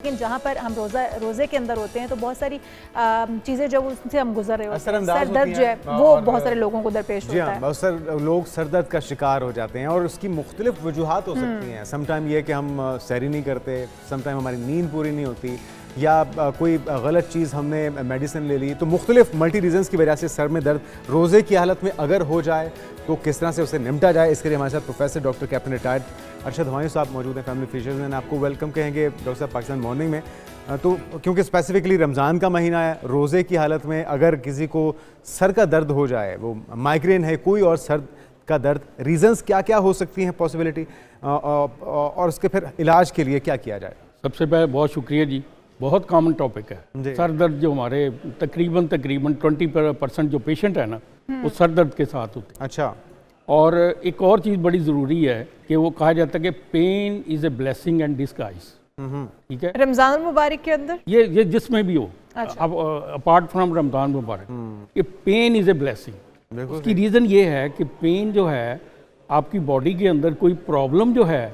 लेकिन जहाँ पर हम रोज़े के अंदर होते हैं तो बहुत सारी चीज़ें जब उनसे हम गुजर रहे होते हैं, सर दर्द जो है वो बहुत सारे लोगों को दरपेश होता है। बहुत सारे लोग सर दर्द का शिकार हो जाते हैं और उसकी मुख्तलिफ वजूहात हो सकती हैं। समटाइम ये कि हम सैरी नहीं करते, समटाइम हमारी नींद पूरी नहीं होती, या कोई गलत चीज़ हमने मेडिसिन ले ली, तो मुख्तलिफ मल्टी रीजन्स की वजह से सर में दर्द रोज़े की हालत में अगर हो जाए तो किस तरह से उसे निपटा जाए, इसके लिए हमारे साथ professor doctor captain retired Arshad Humayun साहब मौजूद हैं फैमिली फिजिशियन में। आपको वेलकम कहेंगे डॉक्टर साहब पाकिस्तान मॉर्निंग में। तो क्योंकि स्पेसिफिकली रमज़ान का महीना है, रोज़े की हालत में अगर किसी को सर का दर्द हो जाए, वो माइग्रेन है, कोई और सर का दर्द, रीजंस क्या क्या हो सकती हैं पॉसिबिलिटी, और उसके फिर इलाज के लिए क्या किया जाए? सबसे पहले बहुत शुक्रिया जी, बहुत कॉमन टॉपिक है सर दर्द। जो हमारे तकरीबन 20% जो पेशेंट है ना वो सर दर्द के साथ होते हैं। अच्छा। और एक और चीज़ बड़ी ज़रूरी है कि वो कहा जाता है कि pain is a blessing and disguise. ठीक है, रमज़ान मुबारक के अंदर ये जिसमें भी हो, अच्छा। अब अपार्ट फ्रॉम रमज़ान मुबारक, ये पेन इज़ ए ब्लेसिंग। उसकी रीज़न ये है कि पेन जो है आपकी बॉडी के अंदर कोई प्रॉब्लम जो है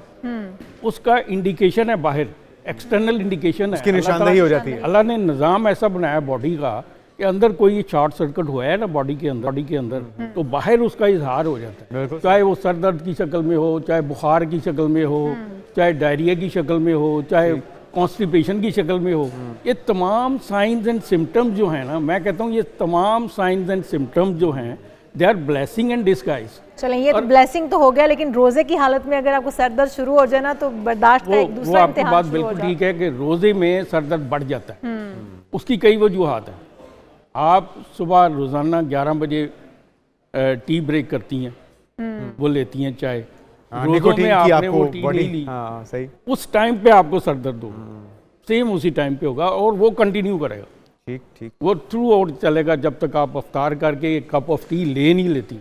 उसका इंडिकेशन है, बाहर एक्सटर्नल इंडिकेशन है, उसकी निशानदेही हो जाती है। अल्लाह ने निज़ाम ऐसा बनाया बॉडी का कि अंदर कोई शॉर्ट सर्किट हुआ है ना बॉडी के अंदर तो बाहर उसका इजहार हो जाता है, चाहे वो सर दर्द की शक्ल में हो, चाहे बुखार की शक्ल में हो, चाहे डायरिया की शक्ल में हो, चाहे कॉन्स्टिपेशन की शक्ल में हो। ये तमाम साइंस एंड सिम्टम्स जो हैं ना, मैं कहता हूँ ये तमाम साइंस एंड सिम्टम्स जो हैं they are blessing and disguise. चलें, ये तो ब्लेसिंग तो हो गया, लेकिन रोजे की हालत में अगर आपको सर दर्द शुरू हो जाए ना तो बर्दाश्त का एक दूसरा आपकी बात बिल्कुल ठीक है कि रोजे में सर दर्द बढ़ जाता है। उसकी कई वजूहात हैं। आप सुबह रोज़ाना 11 बजे टी ब्रेक करती हैं, वो लेती हैं चाय, रोज़ों में आपने वो टी नहीं ली, सही, उस टाइम पे आपको सर दर्द होगा, सेम उसी टाइम पे होगा और वो कंटिन्यू करेगा। ठीक ठीक, वो थ्रू आउट चलेगा जब तक आप अफ्तार करके एक कप ऑफ टी ले नहीं लेती।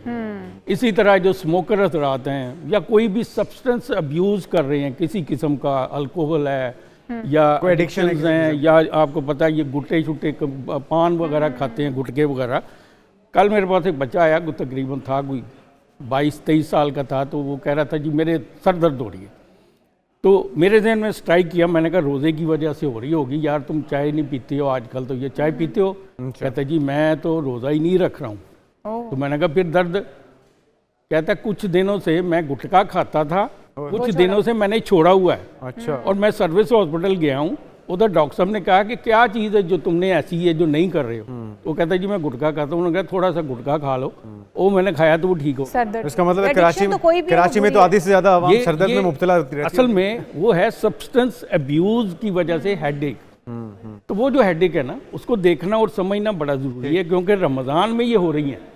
इसी तरह जो स्मोकर हजरात हैं या कोई भी सब्सटेंस अब्यूज़ कर रहे हैं किसी किस्म का, अल्कोहल है या एडिक्शन हैं, या आपको पता है ये गुट्टे छुट्टे पान वगैरह खाते हैं, गुटके वगैरह। कल मेरे पास एक बच्चा आया, तकरीबन था कोई 22-23 साल का था, तो वो कह रहा था जी मेरे सर दर्द हो रही है। तो मेरे जहन में स्ट्राइक किया, मैंने कहा रोज़े की वजह से हो रही होगी यार, तुम चाय नहीं पीते हो आजकल, तो ये चाय पीते हो? कहता जी मैं तो रोज़ा ही नहीं रख रहा हूँ। तो मैंने कहा फिर दर्द? कहता कुछ दिनों से मैं गुटखा खाता था, कुछ दिनों से मैंने छोड़ा हुआ है। अच्छा। और मैं सर्विस हॉस्पिटल गया हूँ, उधर डॉक्टर साहब ने कहा कि क्या चीज़ है जो तुमने ऐसी है जो नहीं कर रहे हो। वो कहता है जी मैं गुटखा खाता हूँ। उन्होंने कहा थोड़ा सा गुटखा खा लो, वो मैंने खाया तो वो ठीक हो। इसका मतलब है कराची में तो आधी से ज़्यादा आवाम सर दर्द में मुब्तला रहती है। असल में वो है सब्सटेंस अब्यूज की वजह से हेडेक। तो वो जो हेडेक है ना उसको देखना और समझना बड़ा ज़रूरी है, क्योंकि रमज़ान में ये हो रही है।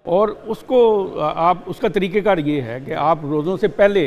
और उसको आप उसका तरीक़ेकार ये है कि आप रोज़ों से पहले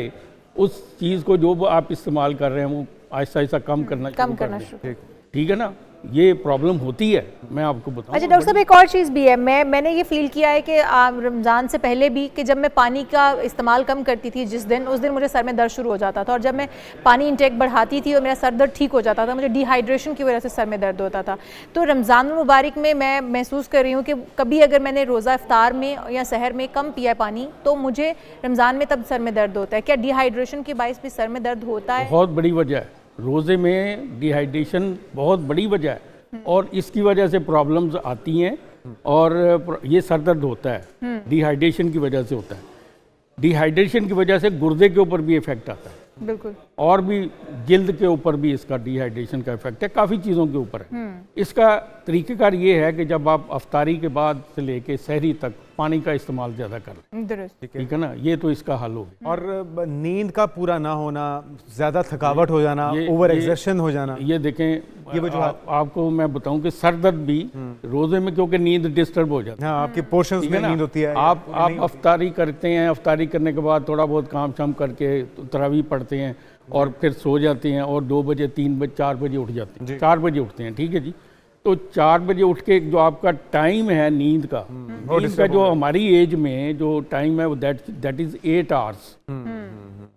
उस चीज़ को जो आप इस्तेमाल कर रहे हैं वो आहिस्ता आहिस्ता कम करना शुरू। ठीक है ना, ये प्रॉब्लम होती है, मैं आपको बताऊं। अच्छा डॉक्टर साहब, एक और चीज़ भी है, मैंने ये फील किया है कि रमज़ान से पहले भी कि जब मैं पानी का इस्तेमाल कम करती थी उस दिन मुझे सर में दर्द शुरू हो जाता था, और जब मैं पानी इंटेक बढ़ाती थी और मेरा सर दर्द ठीक हो जाता था, मुझे डिहाइड्रेशन की वजह से सर में दर्द होता था। तो रमज़ान मुबारक में मैं महसूस कर रही हूँ कि कभी अगर मैंने रोज़ा इफ्तार में या सहर में कम पिया पानी तो मुझे रमज़ान में तब सर में दर्द होता है। क्या डिहाइड्रेशन के बायस भी सर में दर्द होता है? बहुत बड़ी वजह है, रोज़े में डिहाइड्रेशन बहुत बड़ी वजह है और इसकी वजह से प्रॉब्लम्स आती हैं और ये सर दर्द होता है, डिहाइड्रेशन की वजह से होता है। डिहाइड्रेशन की वजह से गुर्दे के ऊपर भी इफेक्ट आता है, बिल्कुल, और भी जिल्द के ऊपर भी इसका डिहाइड्रेशन का इफेक्ट है, काफ़ी चीज़ों के ऊपर है। इसका तरीक़ेकार ये है कि जब आप अफ्तारी के बाद से लेके सहरी तक पानी का इस्तेमाल ज़्यादा करें, ठीक है ना, ये तो इसका हल हो गया। और नींद का पूरा ना होना, ज़्यादा थकावट हो जाना, ओवर एक्सर्शन हो जाना, ये देखें, ये आपको मैं बताऊं कि सर दर्द भी रोज़े में, क्योंकि नींद डिस्टर्ब हो जाती है, आपकी पोर्शंस में नींद होती है। आप अफ्तारी करते हैं, अफ्तारी करने के बाद थोड़ा बहुत काम शाम करके तरावी पढ़ते हैं और फिर सो जाते हैं और 2 बजे 3 बजे 4 बजे उठ जाते हैं, 4 बजे उठते हैं, ठीक है जी। तो 4 बजे उठ के जो आपका टाइम है नींद का, जो हमारी एज में जो टाइम है वो दैट इज 8 आवर्स।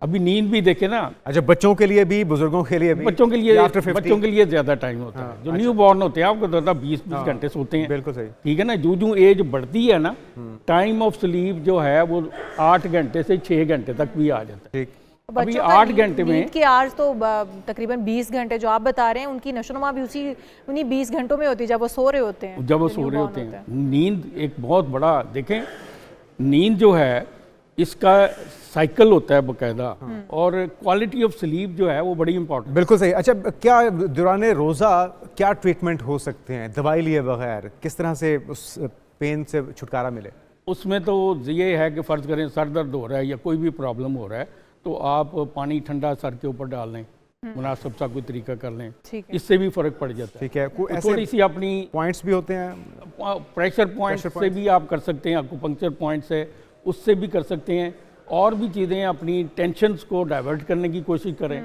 अभी नींद भी देखे ना, अच्छा बच्चों के लिए भी, बुजुर्गों के लिए भी, बच्चों के लिए ज़्यादा टाइम होता है। जो न्यू बॉर्न होते हैं आपको पता 20-20 घंटे सोते हैं, बिल्कुल सही, ठीक है ना। जो एज बढ़ती है ना, टाइम ऑफ स्लीप जो है वो 8 घंटे से 6 घंटे तक भी आ जाता है। अभी बच्चों का 8 घंटे में नींद की आवर्स तो तकरीबन 20 घंटे जो आप बता रहे हैं, उनकी नशोनुमा भी उन्हीं 20 घंटों में होती है जब वो सो रहे होते हैं, जब वो जो सो रहे newborn होते हैं। नींद एक बहुत बड़ा, देखें नींद जो है इसका साइकिल होता है बाकायदा, और क्वालिटी ऑफ स्लीप जो है वो बड़ी इंपॉर्टेंट। बिल्कुल सही। अच्छा, क्या दौरान रोज़ा क्या ट्रीटमेंट हो सकते हैं दवाई लिए बगैर, किस तरह से उस पेन से छुटकारा मिले? उसमें तो ये है कि फ़र्ज़ करें सर दर्द हो रहा है या कोई भी प्रॉब्लम हो रहा है तो आप पानी ठंडा सर के ऊपर डाल लें, मुनासिब सा कोई तरीका कर लें, ठीक है। इससे भी फ़र्क पड़ जाता है। ठीक है, कोई तो ऐसे थोड़ी सी अपनी पॉइंट्स भी होते हैं? प्रेशर पॉइंट से भी आप कर सकते हैं, एक्यूपंक्चर पॉइंट से, उससे भी कर सकते हैं। और भी चीज़ें अपनी टेंशन्स को डाइवर्ट करने की कोशिश करें,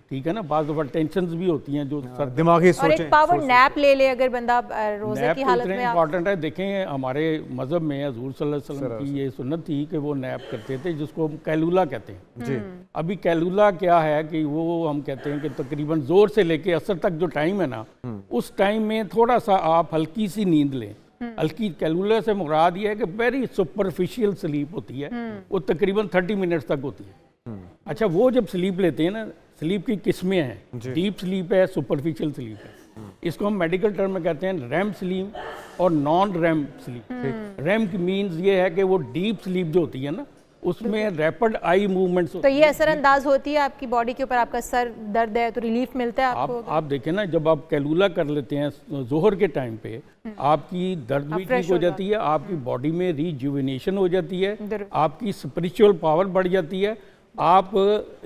ठीक है ना। बाज़ दफ़ा टेंशन्स भी होती हैं जो सर दिमागी और एक सोचें। पावर नैप ले ले अगर बंदा रोजे नैप की तो हालत इतने में आप इंपॉर्टेंट है। देखें हमारे मज़हब में हज़ूर सल्लल्लाहु अलैहि वसल्लम की ये सुन्नत थी कि वो नैप करते थे, जिसको हम कैलूला कहते हैं। जी। अभी कैलूला क्या है कि वो हम कहते हैं कि तकरीबन जोर से लेके असर तक जो टाइम है ना, उस टाइम में थोड़ा सा आप हल्की सी नींद लें। हल्की कैलूला से मुराद ये है कि वेरी सुपरफिशियल स्लीप होती है, वो तकरीबन 30 मिनट्स तक होती है। अच्छा, वो जब स्लीप लेते हैं ना, स्लीप की किस्में हैं, डीप स्लीप है, सुपरफिशियल स्लीप है। इसको हम मेडिकल टर्म में कहते हैं रैम स्लीप और नॉन रैम स्लीप। रैम की मीन्स ये है कि वो डीप स्लीप जो होती है ना, उसमें रैपिड आई मूवमेंट्स तो ये असरअंदाज होती है आपकी बॉडी के ऊपर, आपका सर दर्द है तो रिलीफ मिलता है आपको? आप देखें ना, जब आप कैलूला कर लेते हैं जोहर के टाइम पे, आपकी दर्द भी ठीक हो जाती है, आपकी बॉडी में रिजुविनेशन हो जाती है, आपकी स्पिरिचुअल पावर बढ़ जाती है, आप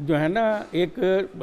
जो है ना एक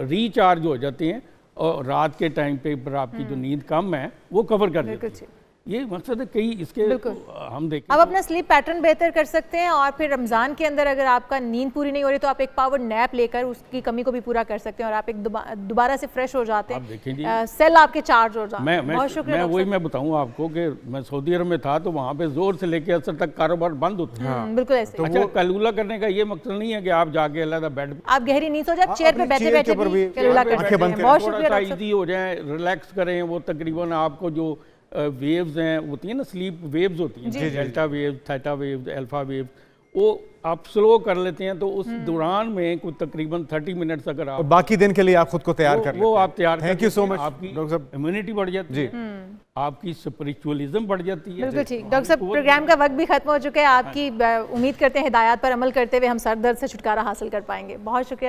रिचार्ज हो जाते हैं, और रात के टाइम पे पर आपकी जो नींद कम है वो कवर कर देती है। ये मकसद है कई इसके हम देखें। अब अपना स्लीप पैटर्न बेहतर कर सकते हैं, और फिर रमज़ान के अंदर अगर आपका नींद पूरी नहीं हो रही तो आप एक पावर नैप लेकर उसकी कमी को भी पूरा कर सकते हैं, और आप एक दोबारा से फ्रेश हो जाते हैं। आप देखें जी, सेल आपके चार्ज हो जाते हैं। बहुत शुक्रिया। मैं बताऊं आपको कि मैं सऊदी अरब में था तो वहाँ पे जोर से लेके असर तक कारोबार बंद होता है। बिल्कुल ऐसे। अच्छा, कैलूला करने का ये मकसद नहीं है कि आप जाके अलग बेड, आप गहरी नींद हो जाए, चेयर पे बैठे बैठे भी कैलूला कर सकते हैं। बहुत शुक्रिया। इजी हो जाए, रिलैक्स करें। वो तकरीबन आपको जो वेव्स हैं होती है ना, स्लीप वेव्स होती हैं, delta wave, theta wave, alpha wave, वो आप स्लो कर लेते हैं तो उस दौरान में कुछ तकरीबन 30 मिनट्स अगर आप बाकी दिन के लिए आप खुद को तैयार कर वो आप तैयार, थैंक यू सो मच आपकी डॉक्टर साहब। इम्यूनिटी बढ़ जाती है, आपकी स्पिरिचुअलिज्म बढ़ जाती है। बिल्कुल ठीक। डॉक्टर साहब, प्रोग्राम का वक्त भी खत्म हो चुका है। आपकी उम्मीद करते हैं हिदायत पर अमल करते हुए हम सर दर्द से छुटकारा हासिल कर पाएंगे। बहुत शुक्रिया।